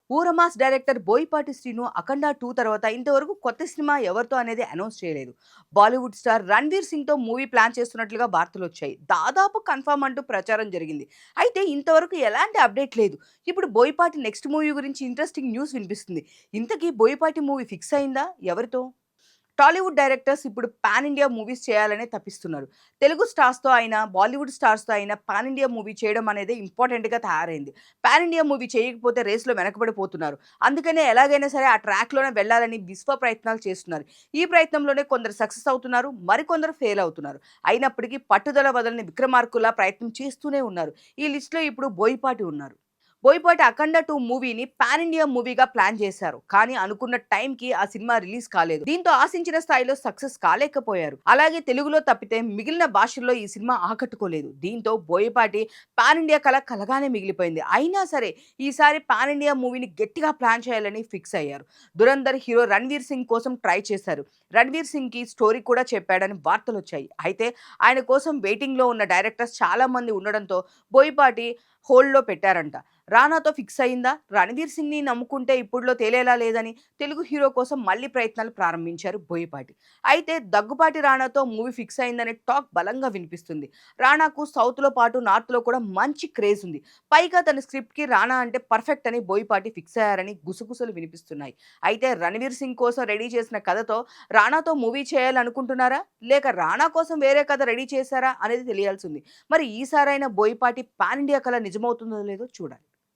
ఊరమాస్ director Boyapati Srinu 'Akhanda 2' తర్వాత ఇంతవరకు కొత్త సినిమా ఎవరితో అనేది అనౌన్స్ చేయలేదు. బాలీవుడ్ స్టార్ 'రణ్వీర్ సింగ్'తో మూవీ ప్లాన్ చేస్తున్నట్లుగా వార్తలొచ్చాయి. దాదాపు కన్ఫర్మ్ అంటూ ప్రచారం జరిగింది. అయితే ఇంతవరకు ఎలాంటి అప్డేట్ లేదు. ఇప్పుడు బోయపాటి నెక్స్ట్ మూవీ గురించి ఇంట్రెస్టింగ్ న్యూస్ వినిపిస్తుంది. ఇంతకీ బోయపాటి మూవీ ఫిక్స్ అయిందా? ఎవరితో? టాలీవుడ్ డైరెక్టర్స్ ఇప్పుడు పాన్ ఇండియా మూవీస్ చేయాలనే తపిస్తున్నారు. తెలుగు స్టార్స్‌తో అయినా, బాలీవుడ్ స్టార్స్‌తో అయినా పాన్ ఇండియా మూవీ చేయడం అనేది ఇంపార్టెంట్‌గా తయారైంది. పాన్ ఇండియా మూవీ చేయకపోతే రేస్‌లో వెనకబడిపోతున్నారు. అందుకనే ఎలాగైనా సరే ఆ ట్రాక్‌లోనే వెళ్ళాలని విశ్వ ప్రయత్నాలు చేస్తున్నారు. ఈ ప్రయత్నంలోనే కొందరు సక్సెస్ అవుతున్నారు. మరికొందరు ఫెయిల్ అవుతున్నారు. అయినప్పటికీ పట్టుదల వదలని విక్రమార్కుల్లా ప్రయత్నం చేస్తూనే ఉన్నారు. ఈ లిస్ట్‌లో ఇప్పుడు బోయపాటి ఉన్నారు. బోయపాటి 'అఖండ 2' మూవీని పాన్ ఇండియా మూవీగా ప్లాన్ చేశారు. కానీ అనుకున్న టైంకి ఆ సినిమా రిలీజ్ కాలేదు. దీంతో ఆశించిన స్థాయిలో సక్సెస్ కాలేకపోయారు. అలాగే తెలుగులో తప్పితే మిగిలిన భాషల్లో ఈ సినిమా ఆకట్టుకోలేదు. దీంతో బోయపాటి పాన్ ఇండియా కల కలగానే మిగిలిపోయింది. అయినా సరే ఈసారి పాన్ ఇండియా మూవీని గట్టిగా ప్లాన్ చేయాలని ఫిక్స్ అయ్యారు. 'ధురంధర్' హీరో 'రణ్వీర్ సింగ్' కోసం ట్రై చేశారు. 'రణ్వీర్ సింగ్‌కి స్టోరీ కూడా చెప్పాడని వార్తలొచ్చాయి. అయితే ఆయన కోసం వెయిటింగ్‌లో ఉన్న డైరెక్టర్స్ చాలా మంది ఉండడంతో బోయపాటి హోల్డ్‌లో పెట్టారంట. 'రానాతో' ఫిక్స్ అయిందా? 'రణ్వీర్ సింగ్‌ని నమ్ముకుంటే ఇప్పుడులో తేలేలా లేదని' తెలుగు హీరో కోసం మళ్ళీ ప్రయత్నాలు ప్రారంభించారు బోయపాటి. అయితే 'దగ్గుపాటి రానాతో' మూవీ ఫిక్స్ అయిందనే టాక్ బలంగా వినిపిస్తుంది. రానాకు సౌత్‌లో పాటు నార్త్‌లో కూడా మంచి క్రేజ్ ఉంది. పైగా తన స్క్రిప్ట్‌కి రానా అంటే పర్ఫెక్ట్ అని బోయపాటి ఫిక్స్ అయ్యారని గుసగుసలు వినిపిస్తున్నాయి. అయితే 'రణ్వీర్ సింగ్' కోసం రెడీ చేసిన కథతో రానాతో మూవీ చేయాలనుకుంటున్నారా? లేక రానా కోసం వేరే కథ రెడీ చేశారా అనేది తెలియాల్సింది. మరి ఈసారైనా బోయపాటి పాన్ ఇండియా కల నిజమవుతుందో లేదో చూడాలి.